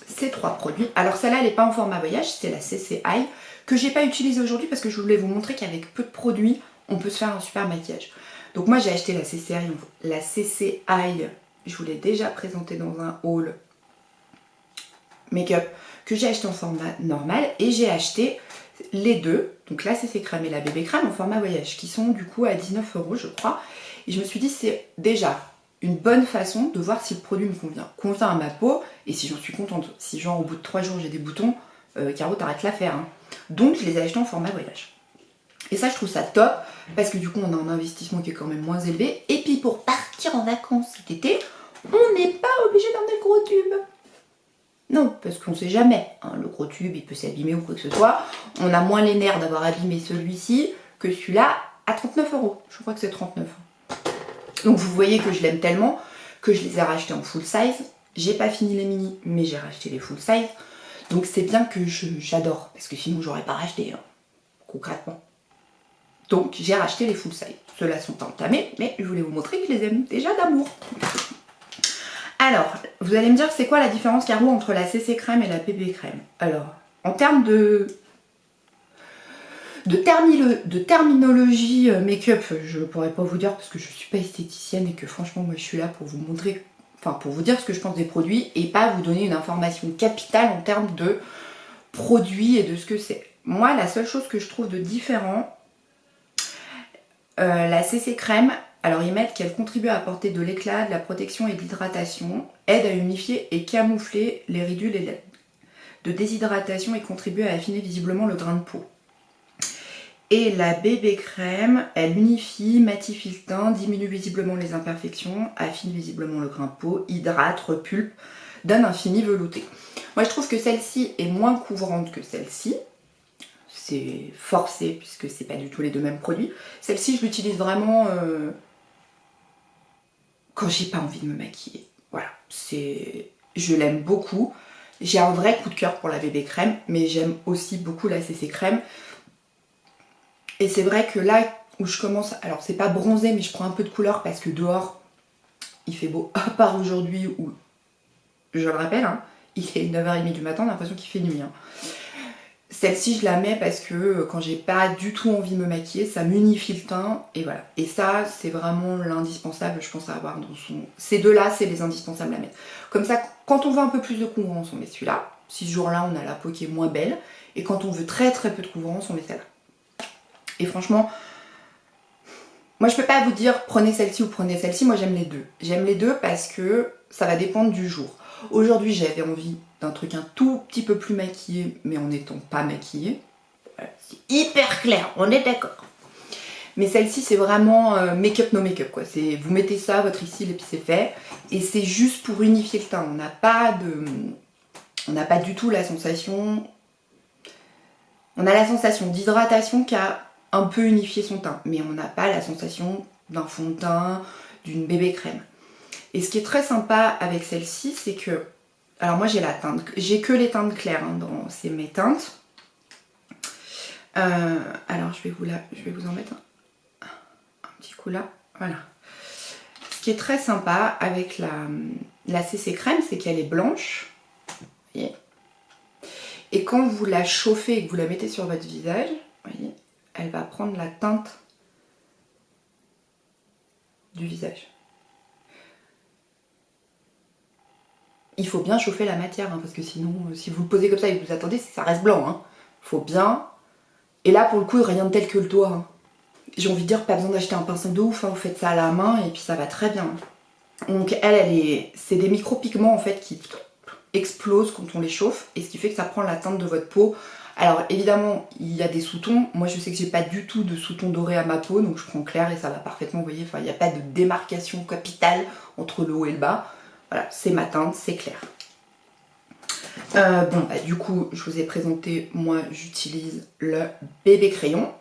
ces 3 produits. Alors celle-là, elle n'est pas en format voyage, c'est la CC Eye, que j'ai pas utilisée aujourd'hui parce que je voulais vous montrer qu'avec peu de produits, on peut se faire un super maquillage. Donc moi j'ai acheté la CC Eye, je vous l'ai déjà présentée dans un haul make-up que j'ai acheté en format normal, et j'ai acheté les deux, donc la CC Crème et la bébé crème en format voyage, qui sont du coup à 19 € je crois. Et je me suis dit c'est déjà une bonne façon de voir si le produit me convient à ma peau, et si j'en suis contente. Si genre au bout de 3 jours j'ai des boutons, Caro t'arrêtes l'affaire. Hein. Donc je les ai achetés en format voyage. Et ça je trouve ça top, parce que du coup on a un investissement qui est quand même moins élevé, et puis pour partir en vacances cet été, on n'est pas obligé d'emmener le gros tube. Non, parce qu'on sait jamais, hein, le gros tube il peut s'abîmer ou quoi que ce soit. On a moins les nerfs d'avoir abîmé celui-ci que celui-là à 39 €. Je crois que c'est 39 €. Donc vous voyez que je l'aime tellement que je les ai rachetés en full size. J'ai pas fini les mini, mais j'ai racheté les full size. Donc c'est bien que j'adore, parce que sinon j'aurais pas racheté, hein, concrètement. Donc j'ai racheté les full size. Ceux-là sont entamés, mais je voulais vous montrer que je les aime déjà d'amour. Alors, vous allez me dire c'est quoi la différence, Caro, entre la CC crème et la bébé crème? Alors, en termes de terminologie make-up, je pourrais pas vous dire parce que je suis pas esthéticienne et que franchement moi je suis là pour vous montrer, enfin pour vous dire ce que je pense des produits et pas vous donner une information capitale en termes de produits et de ce que c'est. Moi la seule chose que je trouve de différent, la CC crème, alors ils mettent qu'elle contribue à apporter de l'éclat, de la protection et de l'hydratation, aide à unifier et camoufler les ridules et de déshydratation et contribue à affiner visiblement le grain de peau. Et la bébé crème, elle unifie, matifie le teint, diminue visiblement les imperfections, affine visiblement le grain de peau, hydrate, repulpe, donne un fini velouté. Moi je trouve que celle-ci est moins couvrante que celle-ci. C'est forcé puisque c'est pas du tout les deux mêmes produits. Celle-ci je l'utilise vraiment quand j'ai pas envie de me maquiller. Voilà, je l'aime beaucoup. J'ai un vrai coup de cœur pour la bébé crème, mais j'aime aussi beaucoup la CC crème. Et c'est vrai que là où je commence, alors c'est pas bronzé mais je prends un peu de couleur parce que dehors il fait beau, à part aujourd'hui où, je le rappelle, hein, il est 9h30 du matin, on a l'impression qu'il fait nuit. Hein. Celle-ci je la mets parce que quand j'ai pas du tout envie de me maquiller, ça m'unifie le teint et voilà. Et ça c'est vraiment l'indispensable je pense à avoir dans son... Ces deux-là c'est les indispensables à mettre. Comme ça quand on veut un peu plus de couvrance on met celui-là. Si ce jour-là on a la peau qui est moins belle. Et quand on veut très très peu de couvrance on met celle-là. Et franchement, moi je peux pas vous dire prenez celle-ci ou prenez celle-ci, moi j'aime les deux. J'aime les deux parce que ça va dépendre du jour. Aujourd'hui j'avais envie d'un truc un tout petit peu plus maquillé, mais en n'étant pas maquillée. C'est hyper clair, on est d'accord. Mais celle-ci c'est vraiment make-up no make-up quoi. Vous mettez ça, votre cils et puis c'est fait. Et c'est juste pour unifier le teint. On n'a pas du tout la sensation... On a la sensation d'hydratation qui a un peu unifié son teint, mais on n'a pas la sensation d'un fond de teint, d'une bébé crème. Et ce qui est très sympa avec celle-ci, c'est que, alors moi j'ai j'ai que les teintes claires, hein, c'est mes teintes. Alors je vais vous en mettre un petit coup là, voilà. Ce qui est très sympa avec la CC crème, c'est qu'elle est blanche, vous voyez. Et quand vous la chauffez et que vous la mettez sur votre visage, vous voyez, elle va prendre la teinte du visage. il faut bien chauffer la matière, hein, parce que sinon, si vous le posez comme ça et que vous attendez, ça reste blanc. Hein. Faut bien... Et là, pour le coup, rien de tel que le doigt. Hein. J'ai envie de dire, pas besoin d'acheter un pinceau de ouf, hein, vous faites ça à la main et puis ça va très bien. Donc c'est des micro-pigments en fait qui explosent quand on les chauffe et ce qui fait que ça prend la teinte de votre peau. Alors évidemment, il y a des sous-tons. Moi, je sais que j'ai pas du tout de sous-ton doré à ma peau, donc je prends clair et ça va parfaitement, vous voyez. Enfin, il n'y a pas de démarcation capitale entre le haut et le bas. Voilà, c'est ma teinte, c'est clair. Bon, bah, du coup, je vous ai présenté, moi, j'utilise le bébé crayon,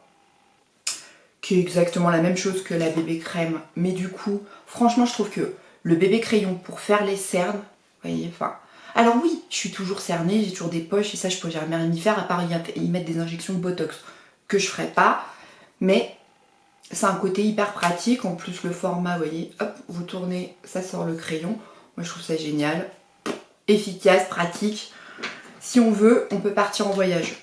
qui est exactement la même chose que la bébé crème, mais du coup, franchement, je trouve que le bébé crayon, pour faire les cernes, vous voyez, enfin... Alors oui, je suis toujours cernée, j'ai toujours des poches, et ça, je peux jamais rien y faire, à part y mettre des injections de Botox, que je ferai pas, mais c'est un côté hyper pratique, en plus le format, vous voyez, hop, vous tournez, ça sort le crayon, moi je trouve ça génial, efficace, pratique. Si on veut, on peut partir en voyage,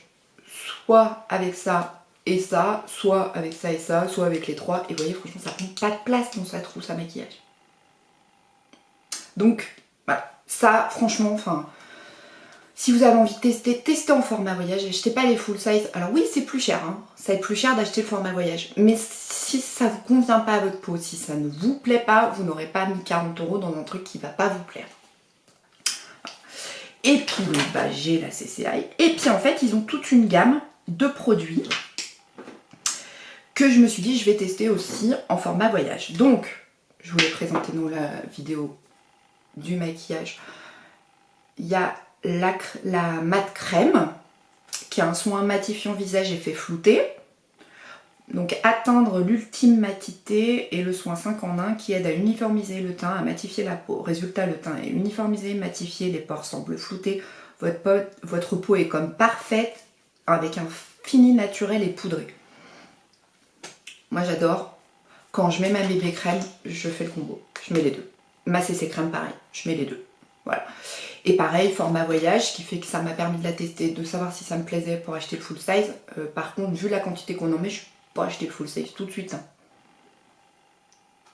soit avec ça et ça, soit avec ça et ça, soit avec les trois. Et vous voyez, franchement, ça prend pas de place dans sa trousse à maquillage. Donc, voilà. Ça, franchement, enfin, si vous avez envie de tester, testez en format voyage. Achetez pas les full size. Alors oui, c'est plus cher. Hein. Ça va être plus cher d'acheter le format voyage. Mais si ça vous convient pas à votre peau, si ça ne vous plaît pas, vous n'aurez pas mis 40 € dans un truc qui va pas vous plaire. Et puis, donc, bah, j'ai la CCI. Et puis, en fait, ils ont toute une gamme de produits que je me suis dit, je vais tester aussi en format voyage. Donc, je vous l'ai présenté dans la vidéo du maquillage. Il y a la mat crème, qui a un soin matifiant visage effet flouté. Donc, atteindre l'ultime matité et le soin 5 en 1 qui aide à uniformiser le teint, à matifier la peau. Résultat, le teint est uniformisé, matifié, les pores semblent floutés. Votre peau est comme parfaite, avec un fini naturel et poudré. Moi, j'adore. Quand je mets ma bébé crème, je fais le combo. Je mets les deux. Ma CC crème, pareil. Je mets les deux. Voilà. Et pareil, format voyage, qui fait que ça m'a permis de la tester, de savoir si ça me plaisait pour acheter le full size. Par contre, vu la quantité qu'on en met, je pas acheter le full size tout de suite. Hein.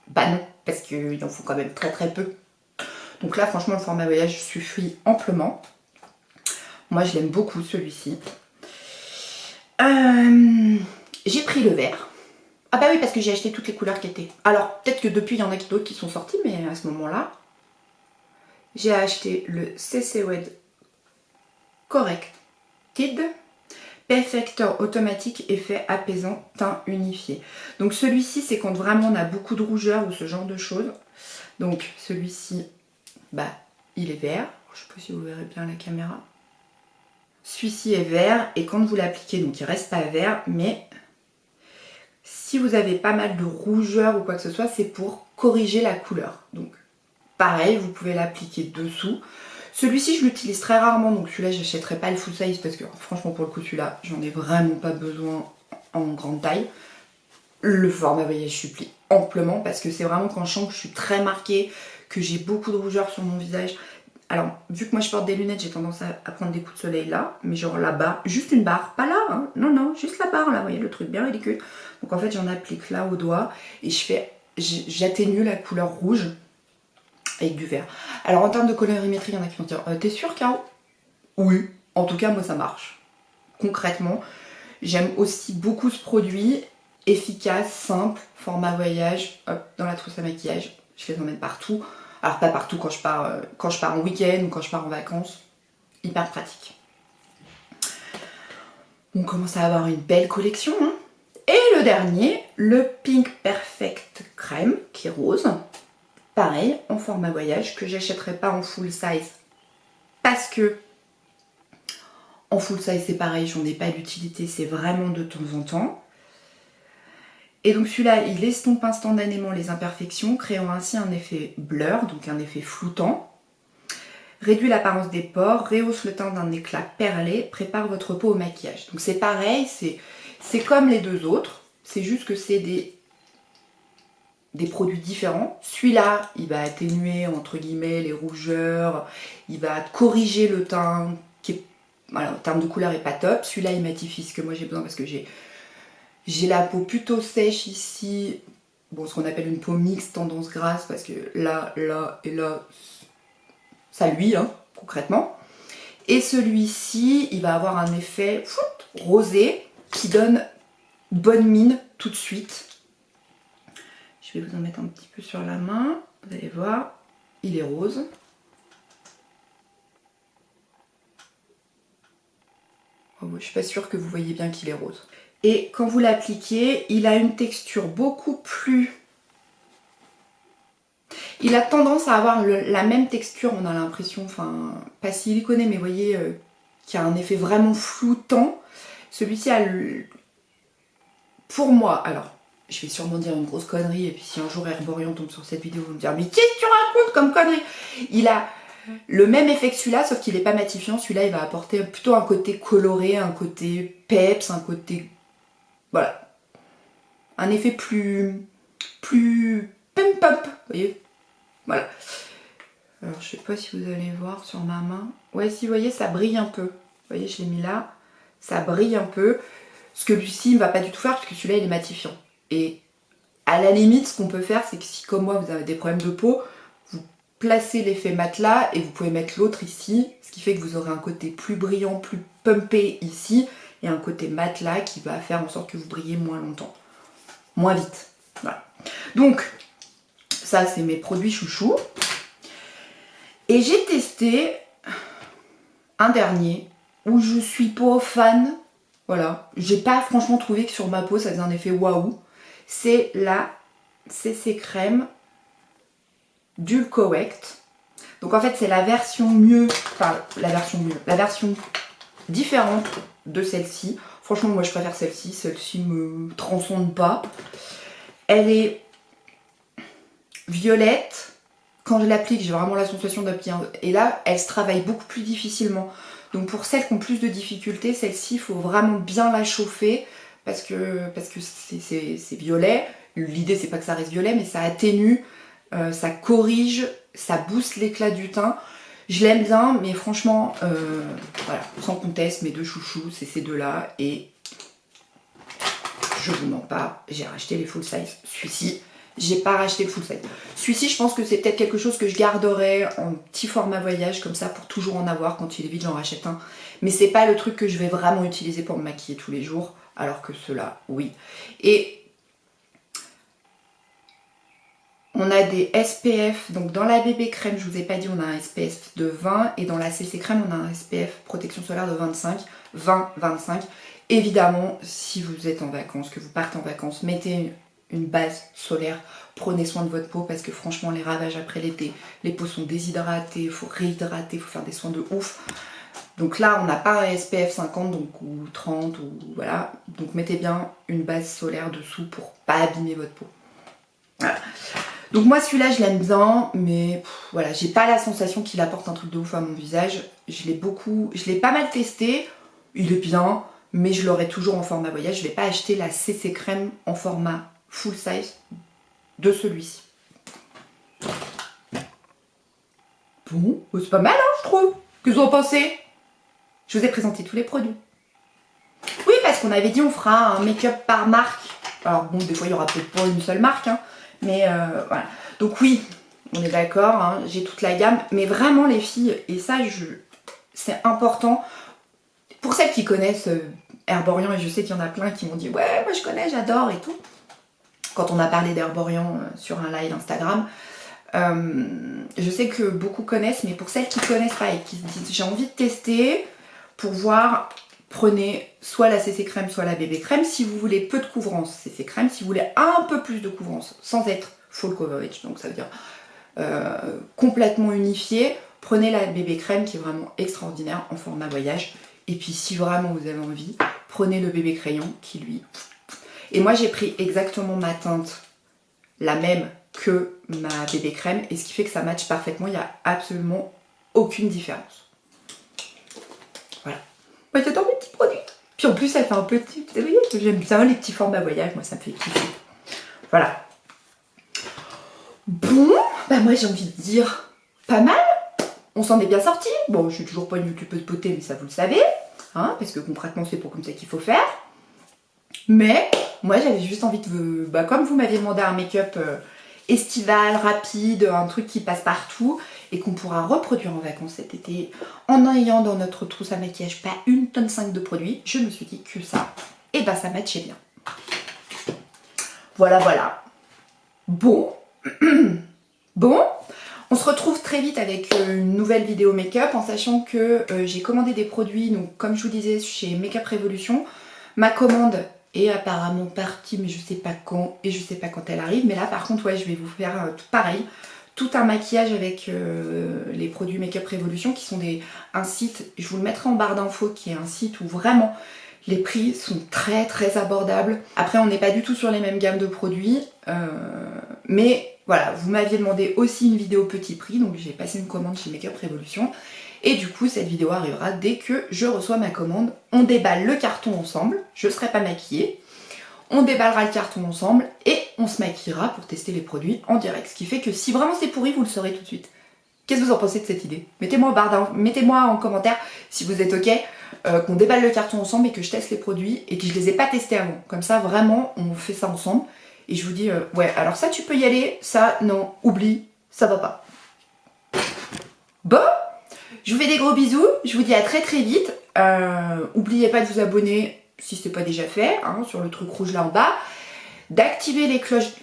Bah non, parce qu'il en faut quand même très très peu. Donc là, franchement, le format voyage suffit amplement. Moi, je l'aime beaucoup, celui-ci. J'ai pris le vert. Ah bah oui, parce que j'ai acheté toutes les couleurs qui étaient. Alors, peut-être que depuis, il y en a d'autres qui sont sortis, mais à ce moment-là, j'ai acheté le CC Wed Corrected Perfector automatique effet apaisant teint unifié. Donc celui-ci, c'est quand vraiment on a beaucoup de rougeur ou ce genre de choses. Donc celui-ci, bah, il est vert. Je sais pas si vous verrez bien la caméra. Celui-ci est vert et quand vous l'appliquez, donc il reste pas vert, mais si vous avez pas mal de rougeur ou quoi que ce soit, c'est pour corriger la couleur. Donc pareil, vous pouvez l'appliquer dessous. Celui-ci, je l'utilise très rarement, donc celui-là, j'achèterai pas le full size parce que franchement, pour le coup, celui-là, j'en ai vraiment pas besoin en grande taille. Le format voyage supplie amplement parce que c'est vraiment quand je sens que je suis très marquée, que j'ai beaucoup de rougeur sur mon visage. Alors, vu que moi je porte des lunettes, j'ai tendance à prendre des coups de soleil là, mais genre là-bas, juste une barre, pas là, hein, non, juste la barre là, vous voyez le truc bien ridicule. Donc en fait, j'en applique là au doigt et j'atténue la couleur rouge avec du vert. Alors en termes de colorimétrie, il y en a qui vont dire t'es sûre, Caro? Oui, en tout cas moi ça marche. Concrètement, j'aime aussi beaucoup ce produit, efficace, simple, format voyage, hop, dans la trousse à maquillage, je les emmène partout. Alors pas partout quand je pars en week-end ou quand je pars en vacances, hyper pratique. On commence à avoir une belle collection. Hein. Et le dernier, le Pink Perfect Crème, qui est rose. Pareil, en format voyage, que j'achèterai pas en full size. Parce que en full size, c'est pareil, j'en ai pas d'utilité, c'est vraiment de temps en temps. Et donc celui-là, il estompe instantanément les imperfections, créant ainsi un effet blur, donc un effet floutant. Réduit l'apparence des pores, rehausse le teint d'un éclat perlé, prépare votre peau au maquillage. Donc c'est pareil, c'est comme les deux autres, c'est juste que c'est des produits différents. Celui-là, il va atténuer entre guillemets les rougeurs, il va corriger le teint qui est, voilà, en termes de couleur est pas top. Celui-là, il matifie ce que moi j'ai besoin parce que j'ai la peau plutôt sèche ici, bon, ce qu'on appelle une peau mixte tendance grasse parce que là et là, ça lui, hein, concrètement. Et celui-ci, il va avoir un effet rosé qui donne bonne mine tout de suite. Je vais vous en mettre un petit peu sur la main. Vous allez voir, il est rose. Oh, je suis pas sûre que vous voyez bien qu'il est rose. Et quand vous l'appliquez, il a une texture beaucoup plus... Il a tendance à avoir la même texture, on a l'impression, enfin, pas siliconé, mais vous voyez, qui a un effet vraiment floutant. Celui-ci a pour moi, alors, je vais sûrement dire une grosse connerie, et puis si un jour Herborian tombe sur cette vidéo, vous me dire, mais qu'est-ce que tu racontes comme connerie? Il a le même effet que celui-là, sauf qu'il n'est pas matifiant. Celui-là, il va apporter plutôt un côté coloré, un côté peps, un côté... Voilà. Un effet plus pump-up, vous voyez? Voilà. Alors, je sais pas si vous allez voir sur ma main. Ouais, si vous voyez, ça brille un peu. Vous voyez, je l'ai mis là. Ça brille un peu. Ce que celui-ci ne va pas du tout faire, parce que celui-là, il est matifiant. Et à la limite, ce qu'on peut faire, c'est que si, comme moi, vous avez des problèmes de peau, vous placez l'effet matelas et vous pouvez mettre l'autre ici. Ce qui fait que vous aurez un côté plus brillant, plus pumpé ici. Et un côté matelas qui va faire en sorte que vous brillez moins longtemps. Moins vite. Voilà. Donc... ça, c'est mes produits chouchous. Et j'ai testé un dernier où je suis pas fan. Voilà. J'ai pas franchement trouvé que sur ma peau, ça faisait un effet waouh. C'est la CC Crème Dulcorrect. Donc en fait, c'est la version mieux, enfin la version différente de celle-ci. Franchement, moi je préfère celle-ci. Celle-ci me transcende pas. Elle est violette. Quand je l'applique, j'ai vraiment la sensation d'appliquer. Et là, elle se travaille beaucoup plus difficilement. Donc pour celles qui ont plus de difficultés, celle-ci, il faut vraiment bien la chauffer parce que c'est violet. L'idée, c'est pas que ça reste violet, mais ça atténue, ça corrige, ça booste l'éclat du teint. Je l'aime bien, mais franchement, voilà, sans conteste, mes deux chouchous, c'est ces deux-là. Et je vous mens pas, j'ai racheté les full size. Celui-ci, j'ai pas racheté le full size. Celui-ci, je pense que c'est peut-être quelque chose que je garderai en petit format voyage, comme ça, pour toujours en avoir. Quand il est vide, j'en rachète un. Mais c'est pas le truc que je vais vraiment utiliser pour me maquiller tous les jours, alors que ceux-là, oui. Et on a des SPF, donc dans la bébé crème, je vous ai pas dit, on a un SPF de 20, et dans la CC crème, on a un SPF protection solaire de 25, 20-25. Évidemment, si vous êtes en vacances, que vous partez en vacances, mettez une base solaire, prenez soin de votre peau, parce que franchement, les ravages après l'été, les peaux sont déshydratées, il faut réhydrater, il faut faire des soins de ouf. Donc là, on n'a pas un SPF 50 donc, ou 30, ou voilà. Donc mettez bien une base solaire dessous pour pas abîmer votre peau. Voilà. Donc moi celui-là je l'aime bien, mais voilà, j'ai pas la sensation qu'il apporte un truc de ouf à mon visage. Je l'ai pas mal testé, il est bien, mais je l'aurai toujours en format voyage. Je vais pas acheter la CC crème en format full size de celui-ci. Bon, c'est pas mal hein, je trouve. Qu'est-ce que vous en pensez? Je vous ai présenté tous les produits. Oui, parce qu'on avait dit on fera un make-up par marque. Alors bon, des fois il y aura peut-être pas une seule marque, hein. Mais voilà. Donc oui, on est d'accord, hein, j'ai toute la gamme. Mais vraiment les filles, et ça c'est important. Pour celles qui connaissent Herborian, et je sais qu'il y en a plein qui m'ont dit ouais, moi je connais, j'adore et tout. Quand on a parlé d'Herborian sur un live Instagram, je sais que beaucoup connaissent, mais pour celles qui connaissent pas et qui se disent j'ai envie de tester pour voir, prenez soit la CC crème, soit la bébé crème. Si vous voulez peu de couvrance, CC crème. Si vous voulez un peu plus de couvrance, sans être full coverage, donc ça veut dire complètement unifié, prenez la bébé crème qui est vraiment extraordinaire en format voyage. Et puis si vraiment vous avez envie, prenez le bébé crayon qui lui... Et moi j'ai pris exactement ma teinte, la même que ma bébé crème, et ce qui fait que ça matche parfaitement, il n'y a absolument aucune différence. Voilà. Moi j'adore mes petits produits. Puis en plus ça fait un petit... Vous voyez, j'aime bien les petits formats voyage, moi ça me fait kiffer. Voilà. Bon, bah moi j'ai envie de dire pas mal. On s'en est bien sorti. Bon, je suis toujours pas une youtubeuse beauté, mais ça vous le savez. Hein, parce que concrètement c'est pas comme ça qu'il faut faire. Mais moi j'avais juste envie de... Bah, comme vous m'aviez demandé un make-up estival, rapide, un truc qui passe partout, et qu'on pourra reproduire en vacances cet été en ayant dans notre trousse à maquillage pas 1,5 tonne de produits, je me suis dit que ça, et ben ça matchait bien. Voilà, voilà. Bon. Bon. On se retrouve très vite avec une nouvelle vidéo make-up en sachant que j'ai commandé des produits, donc comme je vous disais chez Make-up Revolution. Ma commande est apparemment partie mais je sais pas quand et je sais pas quand elle arrive. Mais là par contre ouais je vais vous faire tout pareil. Tout un maquillage avec les produits Make-up Revolution qui sont un site, je vous le mettrai en barre d'infos, qui est un site où vraiment les prix sont très très abordables. Après on n'est pas du tout sur les mêmes gammes de produits, mais voilà, vous m'aviez demandé aussi une vidéo petit prix, donc j'ai passé une commande chez Make-up Revolution. Et du coup cette vidéo arrivera dès que je reçois ma commande. On déballe le carton ensemble, je ne serai pas maquillée. On déballera le carton ensemble et on se maquillera pour tester les produits en direct. Ce qui fait que si vraiment c'est pourri, vous le saurez tout de suite. Qu'est-ce que vous en pensez de cette idée? Mettez-moi en commentaire si vous êtes ok qu'on déballe le carton ensemble et que je teste les produits et que je les ai pas testés avant. Comme ça vraiment on fait ça ensemble et je vous dis ouais alors ça tu peux y aller, ça non, oublie, ça va pas. Bon, je vous fais des gros bisous, je vous dis à très très vite. N'oubliez pas de vous abonner si ce n'est pas déjà fait, hein, sur le truc rouge là en bas. D'activer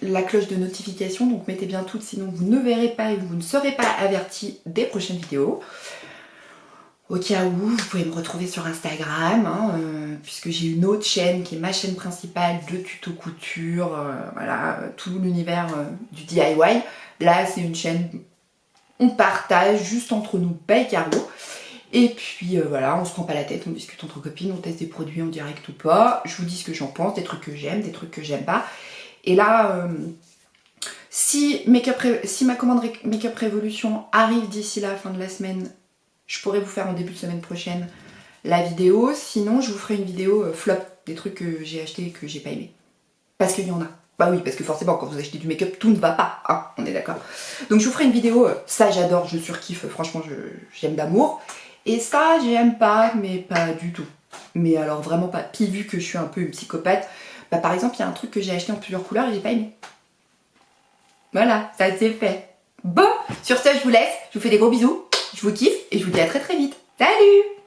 la cloche de notification, donc mettez bien toutes, sinon vous ne verrez pas et vous ne serez pas avertis des prochaines vidéos. Au cas où, vous pouvez me retrouver sur Instagram, hein, puisque j'ai une autre chaîne qui est ma chaîne principale de tuto couture, voilà, tout l'univers du DIY. Là, c'est une chaîne, on partage juste entre nous, by Caro. Et puis voilà, on se prend pas la tête, on discute entre copines, on teste des produits en direct ou pas. Je vous dis ce que j'en pense, des trucs que j'aime, des trucs que j'aime pas. Et là, si ma commande Make-up Revolution arrive d'ici la fin de la semaine, je pourrais vous faire en début de semaine prochaine la vidéo. Sinon, je vous ferai une vidéo flop, des trucs que j'ai achetés et que j'ai pas aimé. Parce qu'il y en a. Bah oui, parce que forcément, quand vous achetez du make-up, tout ne va pas, hein, on est d'accord. Donc je vous ferai une vidéo, ça j'adore, je surkiffe, franchement, j'aime d'amour. Et ça, j'aime pas, mais pas du tout. Mais alors vraiment pas. Puis vu que je suis un peu une psychopathe, bah par exemple, il y a un truc que j'ai acheté en plusieurs couleurs et j'ai pas aimé. Voilà, ça c'est fait. Bon, sur ce, je vous laisse. Je vous fais des gros bisous. Je vous kiffe et je vous dis à très très vite. Salut!